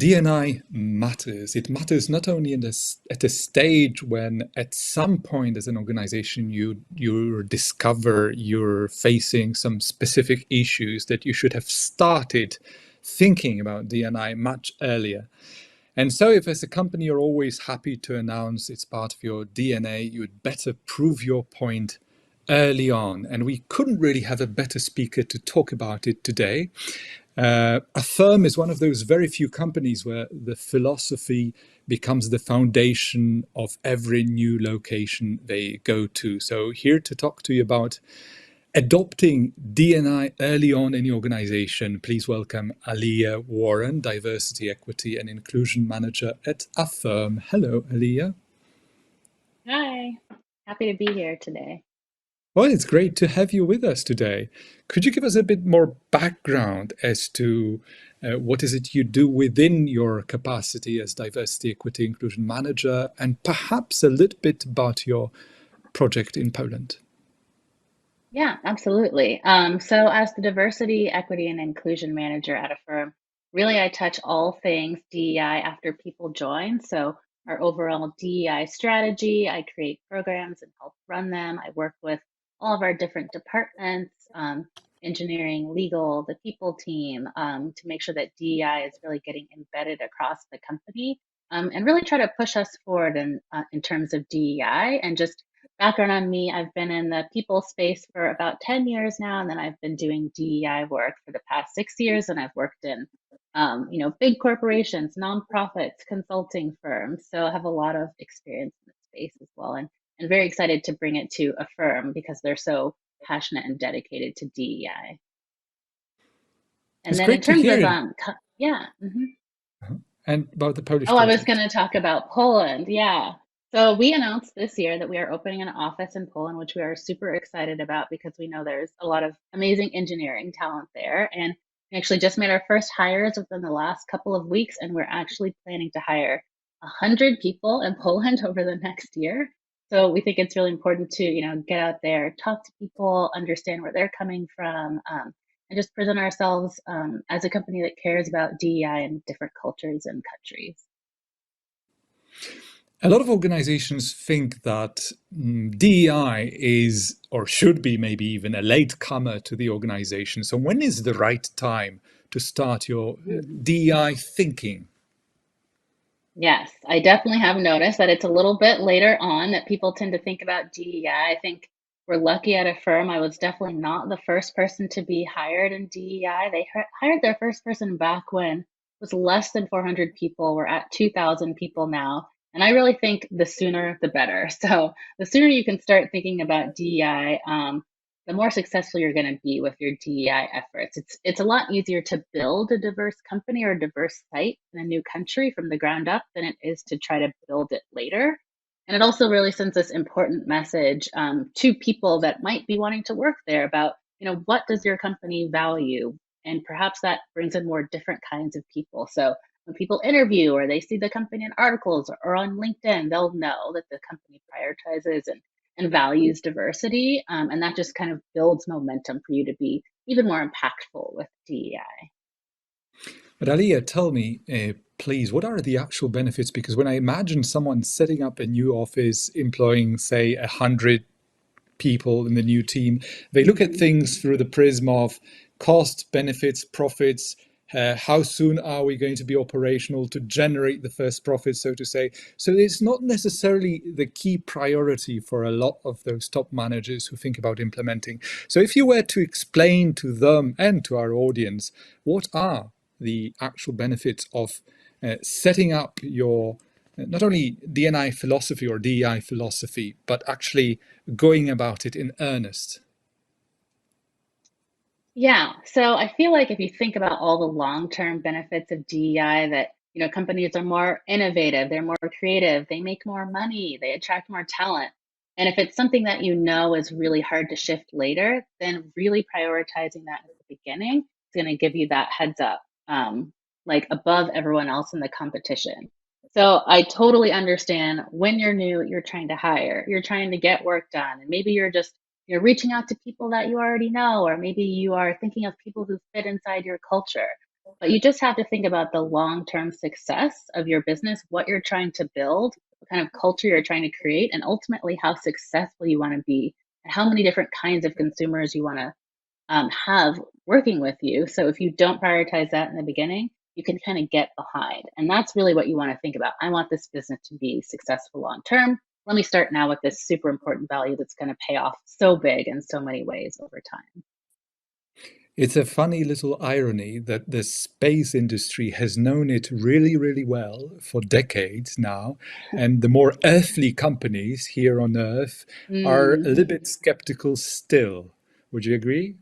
D&I matters. It matters not only at a stage when at some point as an organization you discover you're facing some specific issues that you should have started thinking about D&I much earlier. And so if as a company you're always happy to announce it's part of your DNA, you would better prove your point early on. And we couldn't really have a better speaker to talk about it today. Affirm is one of those very few companies where the philosophy becomes the foundation of every new location they go to. So here to talk to you about adopting D&I early on in your organization, please welcome Aleah Warren, Diversity, Equity and Inclusion Manager at Affirm. Hello, Aleah. Hi, happy to be here today. Well, it's great to have you with us today. Could you give us a bit more background as to what is it you do within your capacity as Diversity, Equity, Inclusion Manager, and perhaps a little bit about your project in Poland? Yeah, absolutely. So as the Diversity, Equity, and Inclusion Manager at Affirm, really I touch all things DEI after people join. So our overall DEI strategy, I create programs and help run them. I work with all of our different departments, engineering, legal, the people team, to make sure that DEI is really getting embedded across the company, and really try to push us forward in terms of DEI. And just background on me, I've been in the people space for about 10 years now, and then I've been doing DEI work for the past 6 years, and I've worked in big corporations, nonprofits, consulting firms. So I have a lot of experience in the space as well, and very excited to bring it to Affirm because they're so passionate and dedicated to DEI. And It's then in great to terms of, hear. yeah. Mhm. And about the Polish Oh, I was going project. to talk about Poland. Yeah. So we announced this year that we are opening an office in Poland, which we are super excited about because we know there's a lot of amazing engineering talent there. And we actually just made our first hires within the last couple of weeks, and we're actually planning to hire 100 people in Poland over the next year. So we think it's really important to, get out there, talk to people, understand where they're coming from, and just present ourselves as a company that cares about DEI in different cultures and countries. A lot of organizations think that DEI is or should be maybe even a latecomer to the organization. So when is the right time to start your DEI thinking? Yes, I definitely have noticed that it's a little bit later on that people tend to think about DEI. I think we're lucky at Affirm. I was definitely not the first person to be hired in DEI. They hired their first person back when it was less than 400 people. We're at 2,000 people now. And I really think the sooner the better. So the sooner you can start thinking about DEI, the more successful you're going to be with your DEI efforts. It's a lot easier to build a diverse company or a diverse site in a new country from the ground up than it is to try to build it later. And it also really sends this important message to people that might be wanting to work there about, what does your company value? And perhaps that brings in more different kinds of people. So when people interview or they see the company in articles or on LinkedIn, they'll know that the company prioritizes and values diversity. And that just kind of builds momentum for you to be even more impactful with DEI. But Aleah, tell me, please, what are the actual benefits? Because when I imagine someone setting up a new office, employing, say, 100 people in the new team, they look at things through the prism of cost, benefits, profits. How soon are we going to be operational to generate the first profit, so to say? So it's not necessarily the key priority for a lot of those top managers who think about implementing. So if you were to explain to them and to our audience, what are the actual benefits of setting up your not only D&I philosophy or DEI philosophy, but actually going about it in earnest? Yeah. So I feel like if you think about all the long-term benefits of DEI, that, companies are more innovative, they're more creative, they make more money, they attract more talent. And if it's something that you know is really hard to shift later, then really prioritizing that at the beginning is going to give you that heads up, like above everyone else in the competition. So I totally understand when you're new, you're trying to hire, you're trying to get work done, and maybe you're reaching out to people that you already know, or maybe you are thinking of people who fit inside your culture. But you just have to think about the long-term success of your business, what you're trying to build, what kind of culture you're trying to create, and ultimately how successful you want to be, and how many different kinds of consumers you want to have working with you. So if you don't prioritize that in the beginning, you can kind of get behind. And that's really what you want to think about. I want this business to be successful long term. Let me start now with this super important value that's going to pay off so big in so many ways over time. It's a funny little irony that the space industry has known it really, really well for decades now, and the more earthly companies here on Earth are a Mm. little bit skeptical still. Would you agree?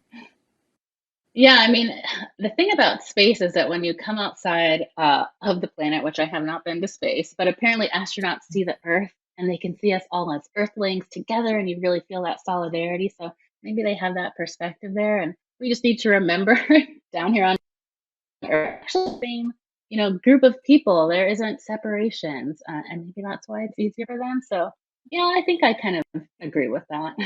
Yeah, I mean, the thing about space is that when you come outside of the planet, which I have not been to space, but apparently astronauts see the Earth and they can see us all as Earthlings together, and you really feel that solidarity. So maybe they have that perspective there, and we just need to remember down here on Earth, actually, same group of people. There isn't separations, and maybe that's why it's easier for them. So yeah, I think I kind of agree with that.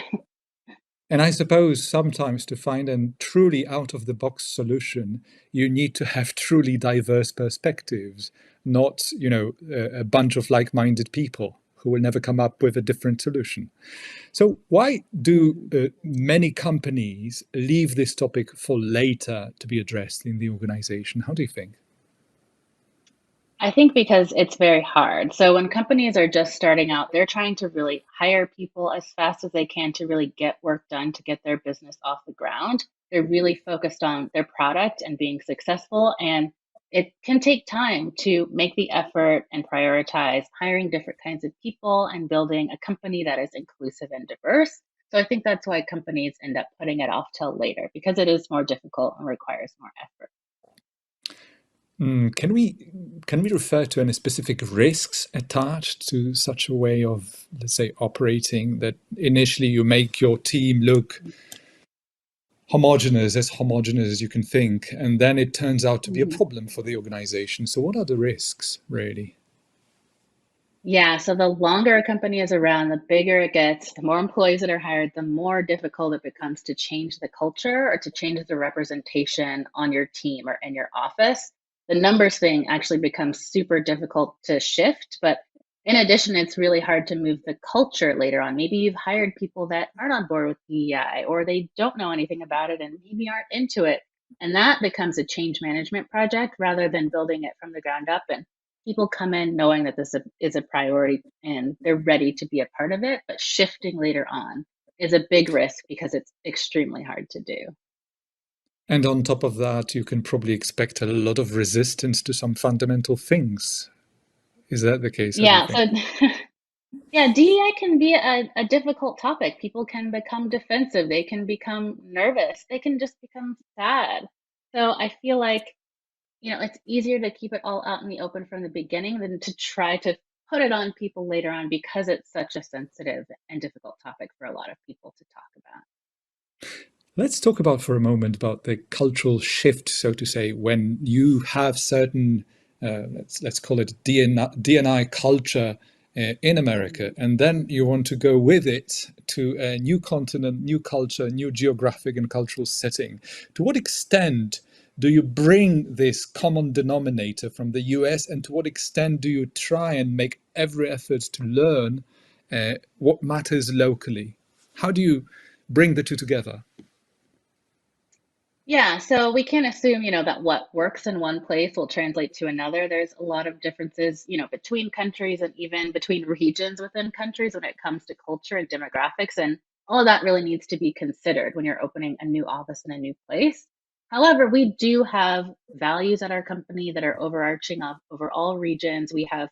And I suppose sometimes to find a truly out of the box solution, you need to have truly diverse perspectives, not, a bunch of like minded people who will never come up with a different solution. So, why do Mhm. many companies leave this topic for later to be addressed in the organization? How do you think? I think because it's very hard. So when companies are just starting out, they're trying to really hire people as fast as they can to really get work done to get their business off the ground. They're really focused on their product and being successful. And it can take time to make the effort and prioritize hiring different kinds of people and building a company that is inclusive and diverse. So I think that's why companies end up putting it off till later because it is more difficult and requires more effort. Can we refer to any specific risks attached to such a way of, let's say, operating that initially you make your team look homogeneous as you can think, and then it turns out to be a Mhm. problem for the organization? So, what are the risks, really? Yeah, so the longer a company is around, the bigger it gets, the more employees that are hired, the more difficult it becomes to change the culture or to change the representation on your team or in your office. The numbers thing actually becomes super difficult to shift, but in addition, it's really hard to move the culture later on. Maybe you've hired people that aren't on board with DEI or they don't know anything about it and maybe aren't into it. And that becomes a change management project rather than building it from the ground up. And people come in knowing that this is a priority and they're ready to be a part of it, but shifting later on is a big risk because it's extremely hard to do. And on top of that, you can probably expect a lot of resistance to some fundamental things. Is that the case? How do you Yeah, think? so yeah, DEI can be a difficult topic. People can become defensive, they can become nervous, they can just become sad. So I feel like it's easier to keep it all out in the open from the beginning than to try to put it on people later on because it's such a sensitive and difficult topic for a lot of people to talk about. Let's talk about for a moment about the cultural shift, so to say, when you have certain, let's call it D&I culture in America, Mhm. and then you want to go with it to a new continent, new culture, new geographic and cultural setting. To what extent do you bring this common denominator from the US, and to what extent do you try and make every effort to learn what matters locally? How do you bring the two together? Yeah, so we can't assume, that what works in one place will translate to another. There's a lot of differences, between countries and even between regions within countries when it comes to culture and demographics. And all of that really needs to be considered when you're opening a new office in a new place. However, we do have values at our company that are overarching over all regions. We have,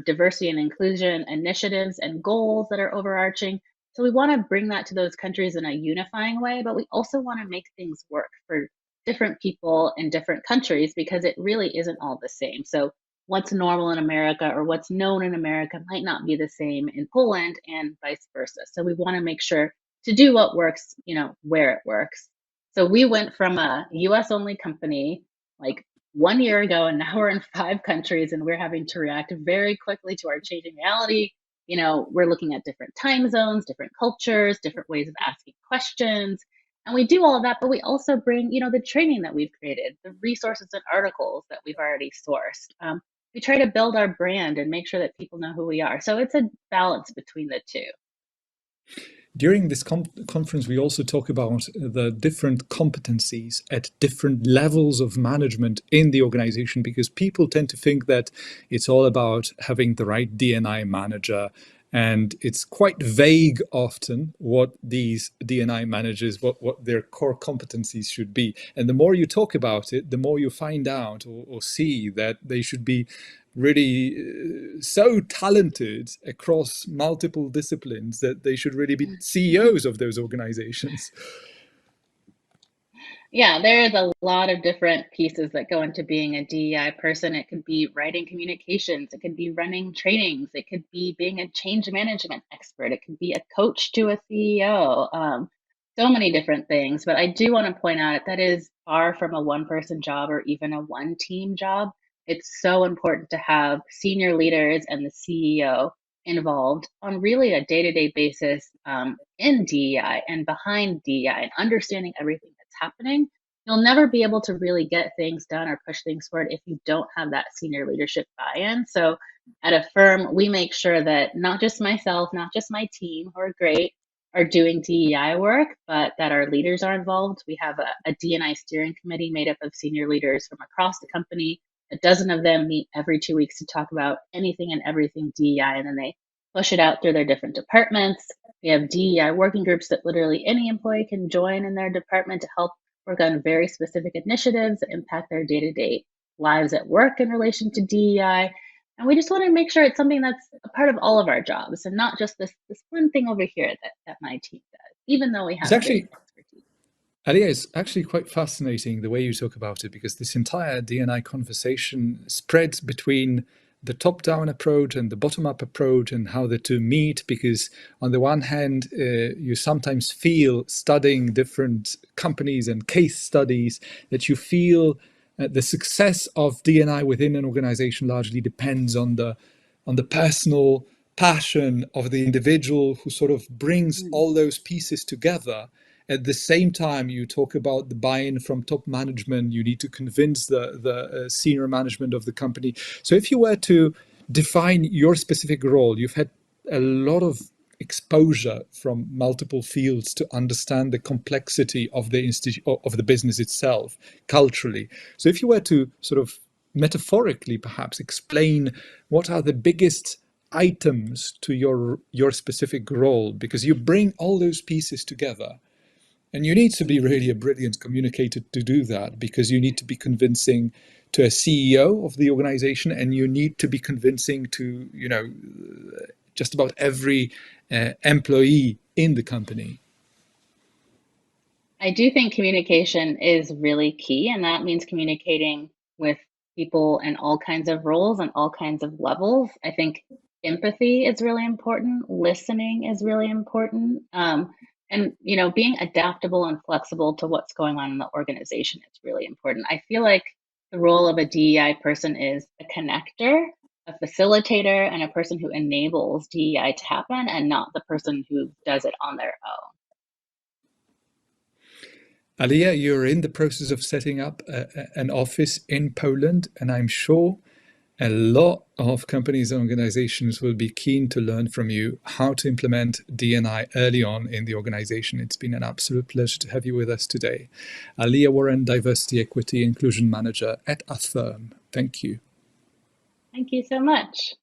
diversity and inclusion initiatives and goals that are overarching. So we want to bring that to those countries in a unifying way, but we also want to make things work for different people in different countries because it really isn't all the same. So what's normal in America or what's known in America might not be the same in Poland and vice versa. So we want to make sure to do what works, where it works. So we went from a US only company like 1 year ago, and now we're in 5 countries and we're having to react very quickly to our changing reality. We're looking at different time zones, different cultures, different ways of asking questions. And we do all of that, but we also bring, the training that we've created, the resources and articles that we've already sourced. We try to build our brand and make sure that people know who we are. So it's a balance between the two. During this conference, we also talk about the different competencies at different levels of management in the organization, because people tend to think that it's all about having the right D&I manager. And it's quite vague often what these D&I managers, what their core competencies should be. And the more you talk about it, the more you find out or see that they should be really so talented across multiple disciplines that they should really be CEOs of those organizations. Yeah, there's a lot of different pieces that go into being a DEI person. It could be writing communications, it could be running trainings, it could be being a change management expert, it could be a coach to a CEO. So many different things. But I do want to point out that is far from a one person job or even a one team job. It's so important to have senior leaders and the CEO involved on really a day to day basis in DEI and behind DEI and understanding everything that's happening. You'll never be able to really get things done or push things forward if you don't have that senior leadership buy in. So at Affirm, we make sure that not just myself, not just my team who are great, are doing DEI work, but that our leaders are involved. We have a D&I steering committee made up of senior leaders from across the company. A dozen of them meet every 2 weeks to talk about anything and everything DEI, and then they push it out through their different departments. We have DEI working groups that literally any employee can join in their department to help work on very specific initiatives that impact their day-to-day lives at work in relation to DEI. And we just want to make sure it's something that's a part of all of our jobs and not just this one thing over here that my team does, even though we It's have great actually, expertise. Aleah, it's actually quite fascinating the way you talk about it, because this entire D&I conversation spreads between the top-down approach and the bottom-up approach and how the two meet. Because on the one hand, you sometimes feel, studying different companies and case studies, that you feel the success of D&I within an organization largely depends on the personal passion of the individual who sort of brings all those pieces together. At the same time, you talk about the buy-in from top management. You need to convince the senior management of the company. So if you were to define your specific role, you've had a lot of exposure from multiple fields to understand the complexity of of the business itself culturally. So if you were to sort of metaphorically perhaps explain what are the biggest items to your specific role, because you bring all those pieces together. And you need to be really a brilliant communicator to do that, because you need to be convincing to a CEO of the organization, and you need to be convincing to, just about every employee in the company. I do think communication is really key, and that means communicating with people in all kinds of roles and all kinds of levels. I think empathy is really important, listening is really important, and being adaptable and flexible to what's going on in the organization is really important. I feel like the role of a DEI person is a connector, a facilitator, and a person who enables DEI to happen, and not the person who does it on their own. Aleah, you're in the process of setting up an office in Poland, and I'm sure a lot of companies and organizations will be keen to learn from you how to implement D&I early on in the organization. It's been an absolute pleasure to have you with us today. Aleah Warren, Diversity, Equity, Inclusion Manager at Affirm. Thank you. Thank you so much.